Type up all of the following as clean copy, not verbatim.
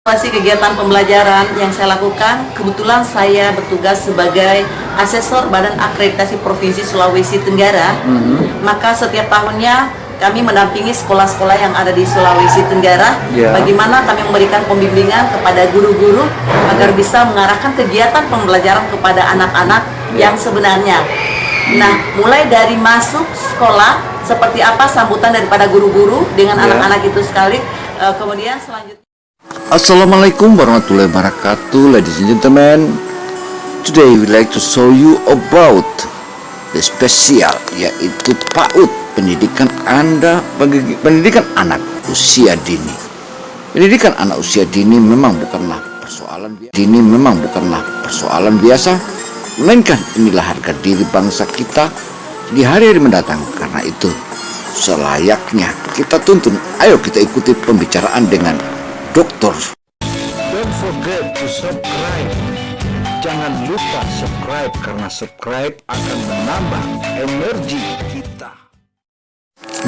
Evaluasi kegiatan pembelajaran yang saya lakukan, kebetulan saya bertugas sebagai asesor Badan Akreditasi Provinsi Sulawesi Tenggara. Maka setiap tahunnya kami mendampingi sekolah-sekolah yang ada di Sulawesi Tenggara. Bagaimana kami memberikan pembimbingan kepada guru-guru agar bisa mengarahkan kegiatan pembelajaran kepada anak-anak yang sebenarnya. Nah, mulai dari masuk sekolah, seperti apa sambutan daripada guru-guru dengan anak-anak itu sekali, kemudian selanjutnya. Assalamualaikum warahmatullahi wabarakatuh, ladies and gentlemen. Today we like to show you about the special, yaitu PAUD, pendidikan anak usia dini. Pendidikan anak usia dini memang bukanlah persoalan biasa, melainkan inilah harga diri bangsa kita di hari-hari mendatang. Karena itu selayaknya kita tuntun, ayo kita ikuti pembicaraan dengan Dokter. Don't forget to subscribe. Jangan lupa subscribe karena subscribe akan menambah energi kita.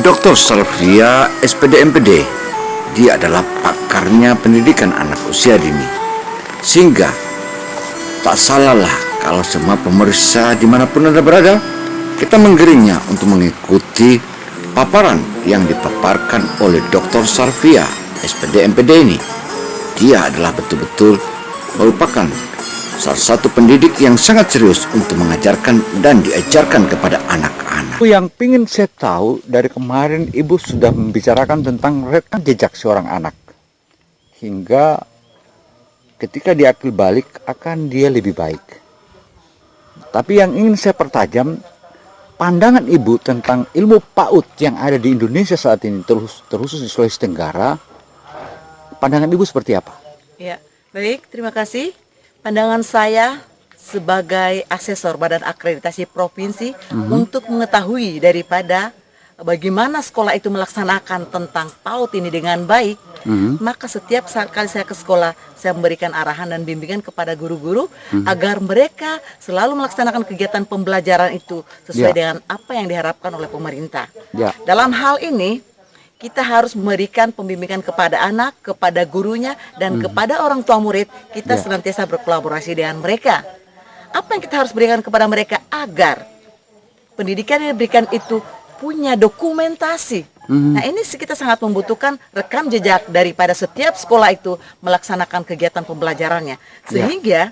Dr. Salvia, SPD MPD. Dia adalah pakarnya pendidikan anak usia dini. Sehingga tak salahlah kalau semua pemirsa dimanapun Anda berada, kita menggeringnya untuk mengikuti paparan yang dipaparkan oleh Dr. Salvia SPD MPD ini. Dia adalah betul-betul merupakan salah satu pendidik yang sangat serius untuk mengajarkan dan diajarkan kepada anak-anak. Yang ingin saya tahu, dari kemarin Ibu sudah membicarakan tentang rekam jejak seorang anak, hingga ketika diakil balik akan dia lebih baik. Tapi yang ingin saya pertajam, pandangan Ibu tentang ilmu PAUD yang ada di Indonesia saat ini, terkhusus di Sulawesi Tenggara, pandangan Ibu seperti apa? Ya, baik, terima kasih. Pandangan saya sebagai asesor Badan Akreditasi Provinsi untuk mengetahui daripada bagaimana sekolah itu melaksanakan tentang PAUD ini dengan baik, maka setiap kali saya ke sekolah, saya memberikan arahan dan bimbingan kepada guru-guru agar mereka selalu melaksanakan kegiatan pembelajaran itu sesuai dengan apa yang diharapkan oleh pemerintah. Dalam hal ini, kita harus memberikan pembimbingan kepada anak, kepada gurunya, dan kepada orang tua murid. Kita senantiasa berkolaborasi dengan mereka. Apa yang kita harus berikan kepada mereka agar pendidikan yang diberikan itu punya dokumentasi. Nah, ini kita sangat membutuhkan rekam jejak daripada setiap sekolah itu melaksanakan kegiatan pembelajarannya. Sehingga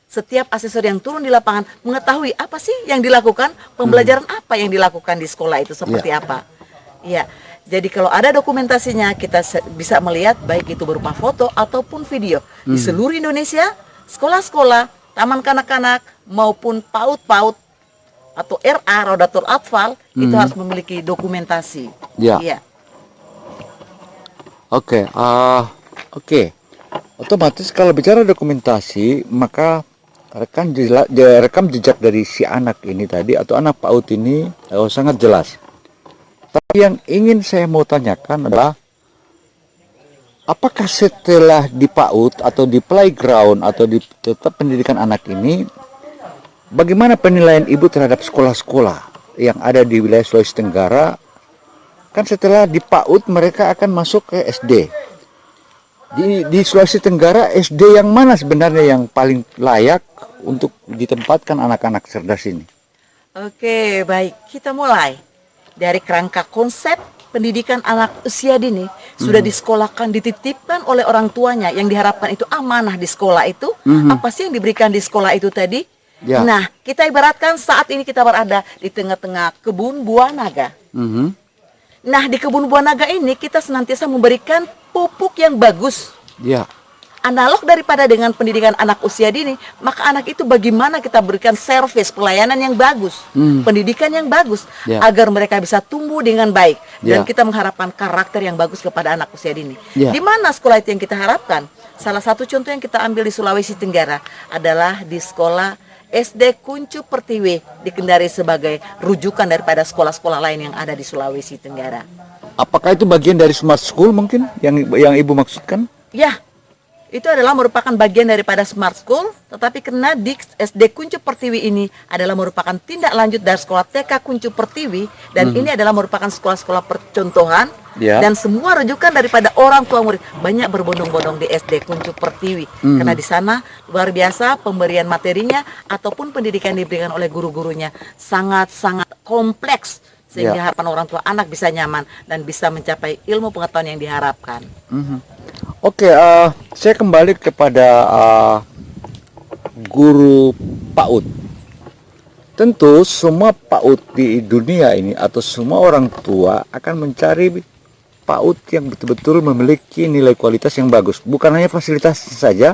setiap asesor yang turun di lapangan mengetahui apa sih yang dilakukan, pembelajaran apa yang dilakukan di sekolah itu seperti apa. Ya. Jadi kalau ada dokumentasinya, kita bisa melihat baik itu berupa foto ataupun video. Di seluruh Indonesia, sekolah-sekolah, taman kanak-kanak maupun PAUD-PAUD atau RA, Rodatul Atfal, itu harus memiliki dokumentasi. Oke. Otomatis kalau bicara dokumentasi, maka rekam jejak dari si anak ini tadi atau anak PAUD ini sangat jelas. Tapi yang ingin saya mau tanyakan adalah, apakah setelah di PAUD atau di playground atau di tetap pendidikan anak ini, bagaimana penilaian Ibu terhadap sekolah-sekolah yang ada di wilayah Sulawesi Tenggara? Kan setelah di PAUD mereka akan masuk ke SD. Di Sulawesi Tenggara, SD yang mana sebenarnya yang paling layak untuk ditempatkan anak-anak cerdas ini? Oke, baik. Kita mulai dari kerangka konsep pendidikan anak usia dini. Sudah disekolahkan, dititipkan oleh orang tuanya, yang diharapkan itu amanah di sekolah itu. Apa sih yang diberikan di sekolah itu tadi? Nah, kita ibaratkan saat ini kita berada di tengah-tengah kebun buah naga. Nah, di kebun buah naga ini kita senantiasa memberikan pupuk yang bagus. Analog daripada dengan pendidikan anak usia dini, maka anak itu bagaimana kita berikan servis pelayanan yang bagus, pendidikan yang bagus, agar mereka bisa tumbuh dengan baik. Dan kita mengharapkan karakter yang bagus kepada anak usia dini. Di mana sekolah itu yang kita harapkan? Salah satu contoh yang kita ambil di Sulawesi Tenggara adalah di sekolah SD Kuncu Pertiwi, di Kendari, sebagai rujukan daripada sekolah-sekolah lain yang ada di Sulawesi Tenggara. Apakah itu bagian dari smart school mungkin yang Ibu maksudkan? Ya, Itu adalah merupakan bagian daripada Smart School, tetapi karena di SD Kuncup Pertiwi ini adalah merupakan tindak lanjut dari sekolah TK Kuncup Pertiwi, dan ini adalah merupakan sekolah-sekolah percontohan, dan semua rujukan daripada orang tua murid banyak berbondong-bondong di SD Kuncup Pertiwi, karena di sana luar biasa pemberian materinya ataupun pendidikan yang diberikan oleh guru-gurunya sangat-sangat kompleks, sehingga harapan orang tua anak bisa nyaman dan bisa mencapai ilmu pengetahuan yang diharapkan. Oke, saya kembali kepada guru PAUD. Tentu semua PAUD di dunia ini atau semua orang tua akan mencari PAUD yang betul-betul memiliki nilai kualitas yang bagus. Bukan hanya fasilitas saja,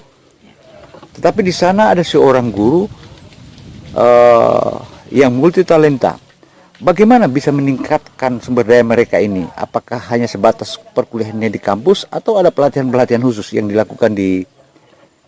tetapi di sana ada seorang guru yang multi talenta. Bagaimana bisa meningkatkan sumber daya mereka ini? Apakah hanya sebatas perkuliahannya di kampus atau ada pelatihan-pelatihan khusus yang dilakukan di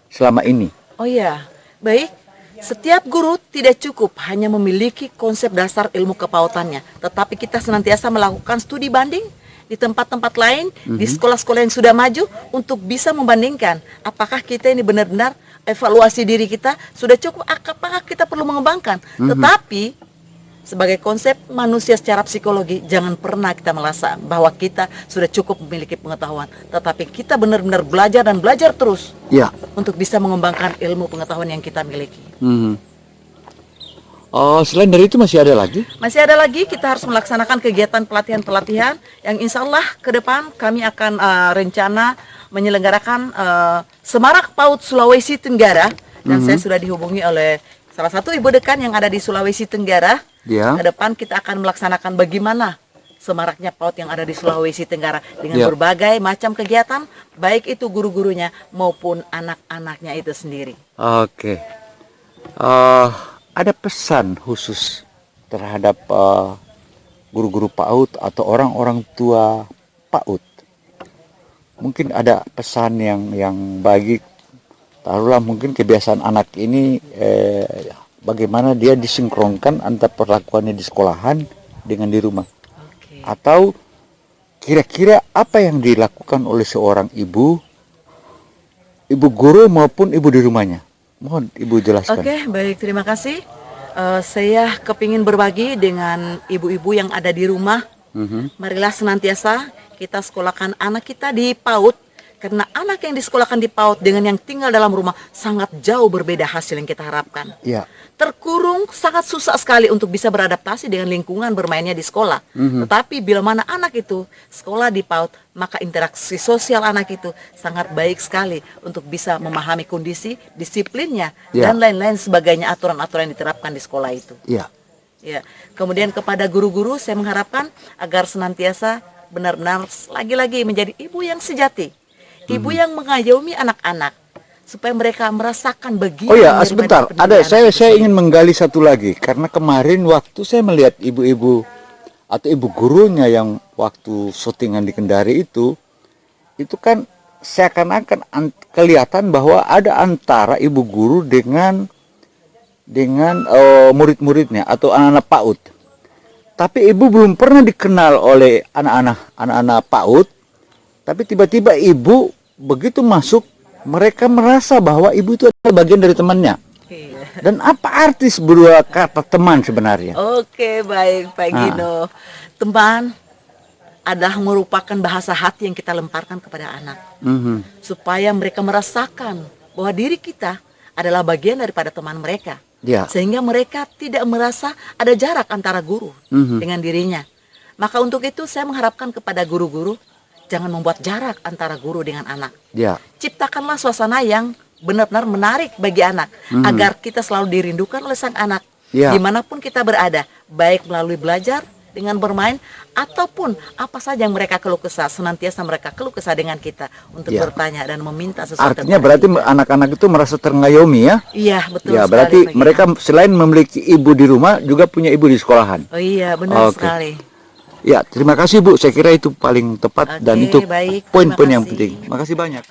selama ini? Oh iya, baik. Setiap guru tidak cukup hanya memiliki konsep dasar ilmu kepautannya, tetapi kita senantiasa melakukan studi banding di tempat-tempat lain, di sekolah-sekolah yang sudah maju untuk bisa membandingkan apakah kita ini benar-benar evaluasi diri kita sudah cukup, apakah kita perlu mengembangkan. Tetapi sebagai konsep manusia secara psikologi, jangan pernah kita merasa bahwa kita sudah cukup memiliki pengetahuan, tetapi kita benar-benar belajar dan belajar terus untuk bisa mengembangkan ilmu pengetahuan yang kita miliki. Selain dari itu masih ada lagi? Masih ada lagi, kita harus melaksanakan kegiatan pelatihan-pelatihan yang insya Allah ke depan kami akan rencana menyelenggarakan Semarak PAUD Sulawesi Tenggara, dan saya sudah dihubungi oleh salah satu ibu dekan yang ada di Sulawesi Tenggara. Ke depan kita akan melaksanakan bagaimana semaraknya PAUD yang ada di Sulawesi Tenggara dengan berbagai macam kegiatan, baik itu guru-gurunya maupun anak-anaknya itu sendiri. Oke. Ada pesan khusus terhadap guru-guru PAUD atau orang-orang tua PAUD? Mungkin ada pesan yang bagi, taruhlah mungkin kebiasaan anak ini bagaimana dia disinkronkan antara perlakuannya di sekolahan dengan di rumah. Atau kira-kira apa yang dilakukan oleh seorang ibu guru maupun ibu di rumahnya? Mohon ibu jelaskan. Oke, baik, terima kasih. Saya kepingin berbagi dengan ibu-ibu yang ada di rumah. Marilah senantiasa kita sekolahkan anak kita di PAUD, karena anak yang disekolahkan di PAUD dengan yang tinggal dalam rumah sangat jauh berbeda hasil yang kita harapkan. Terkurung, sangat susah sekali untuk bisa beradaptasi dengan lingkungan bermainnya di sekolah. Tetapi bila mana anak itu sekolah di PAUD, maka interaksi sosial anak itu sangat baik sekali untuk bisa memahami kondisi, disiplinnya, dan lain-lain sebagainya, aturan-aturan yang diterapkan di sekolah itu. Kemudian kepada guru-guru saya mengharapkan agar senantiasa benar-benar lagi-lagi menjadi ibu yang sejati, ibu yang mengayomi anak-anak supaya mereka merasakan bagian. Oh ya, sebentar. Saya ingin menggali satu lagi, karena kemarin waktu saya melihat ibu-ibu atau ibu gurunya yang waktu syutingan di Kendari itu kan seakan-akan kelihatan bahwa ada antara ibu guru dengan murid-muridnya atau anak-anak PAUD. Tapi ibu belum pernah dikenal oleh anak-anak PAUD. Tapi tiba-tiba ibu begitu masuk, mereka merasa bahwa ibu itu adalah bagian dari temannya. Dan apa arti sebuah kata teman sebenarnya? Oke, baik Pak Gino. Teman adalah merupakan bahasa hati yang kita lemparkan kepada anak. Supaya mereka merasakan bahwa diri kita adalah bagian daripada teman mereka. Sehingga mereka tidak merasa ada jarak antara guru dengan dirinya. Maka untuk itu saya mengharapkan kepada guru-guru, jangan membuat jarak antara guru dengan anak. Ciptakanlah suasana yang benar-benar menarik bagi anak, agar kita selalu dirindukan oleh sang anak, dimanapun kita berada, baik melalui belajar, dengan bermain, ataupun apa saja yang mereka keluh kesah, senantiasa mereka keluh kesah dengan kita untuk bertanya dan meminta sesuatu. Artinya berarti anak-anak itu merasa tengayomi ya? Iya, betul. Berarti mereka selain memiliki ibu di rumah, juga punya ibu di sekolahan. Oh iya, benar sekali. Ya, terima kasih Bu. Saya kira itu paling tepat dan itu poin-poin yang penting. Makasih banyak.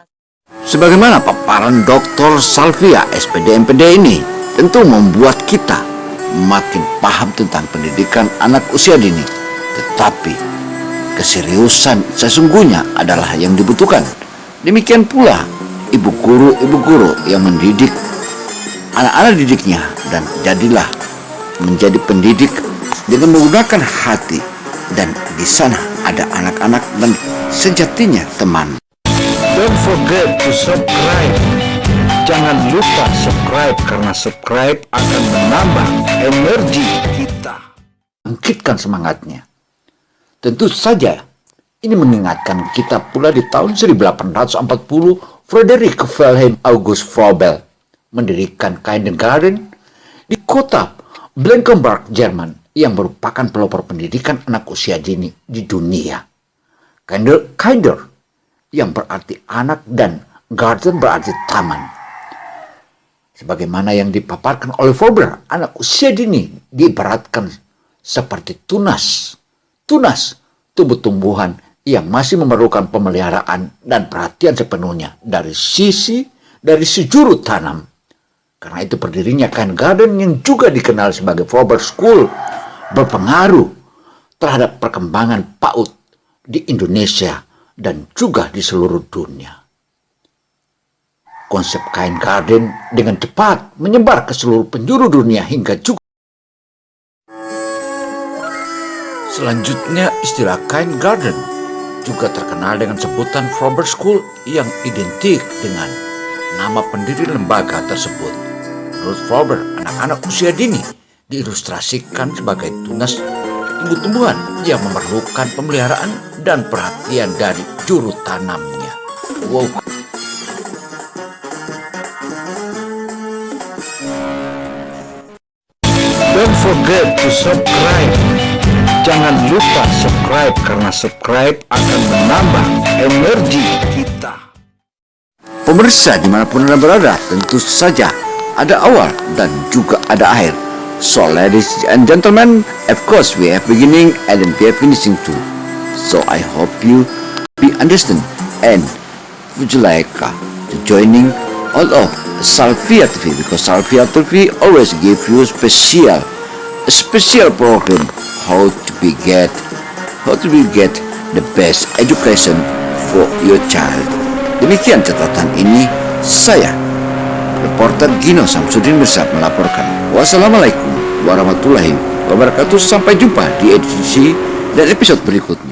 Sebagaimana paparan Dr. Salvia SPD MPD ini tentu membuat kita makin paham tentang pendidikan anak usia dini. Tetapi keseriusan sesungguhnya adalah yang dibutuhkan. Demikian pula ibu guru yang mendidik anak-anak didiknya, dan jadilah menjadi pendidik dengan menggunakan hati. Dan di sana ada anak-anak dan sejatinya teman. Don't forget to subscribe. Jangan lupa subscribe karena subscribe akan menambah energi kita. Bangkitkan semangatnya. Tentu saja ini mengingatkan kita pula di tahun 1840 Frederick Wilhelm August Froebel mendirikan Kindergarten di kota Blankenburg, Jerman, yang merupakan pelopor pendidikan anak usia dini di dunia. Kinder yang berarti anak dan garden berarti taman. Sebagaimana yang dipaparkan oleh Froebel, anak usia dini diibaratkan seperti tunas tumbuh-tumbuhan yang masih memerlukan pemeliharaan dan perhatian sepenuhnya dari sejuru tanam. Karena itu berdirinya Kindergarten yang juga dikenal sebagai Froebel School berpengaruh terhadap perkembangan PAUD di Indonesia dan juga di seluruh dunia. Konsep Kindergarten dengan cepat menyebar ke seluruh penjuru dunia hingga juga. Selanjutnya, istilah Kindergarten juga terkenal dengan sebutan Froebel School yang identik dengan nama pendiri lembaga tersebut. Menurut Froebel, anak-anak usia dini diilustrasikan sebagai tunas tumbuh-tumbuhan yang memerlukan pemeliharaan dan perhatian dari juru tanamnya. Wow. Don't forget to subscribe. Jangan lupa subscribe karena subscribe akan menambah energi kita. Pemirsa dimanapun Anda berada, tentu saja ada awal dan juga ada akhir. So ladies and gentlemen, of course we have beginning and then we have finishing too. So I hope you be understand and would you like to joining all of Salvia TV, because Salvia TV always give you special program how to get the best education for your child. Demikian catatan ini, saya reporter Gino Samsudin Mirsad melaporkan. Wassalamualaikum warahmatullahi wabarakatuh. Sampai jumpa di edisi dan episode berikutnya.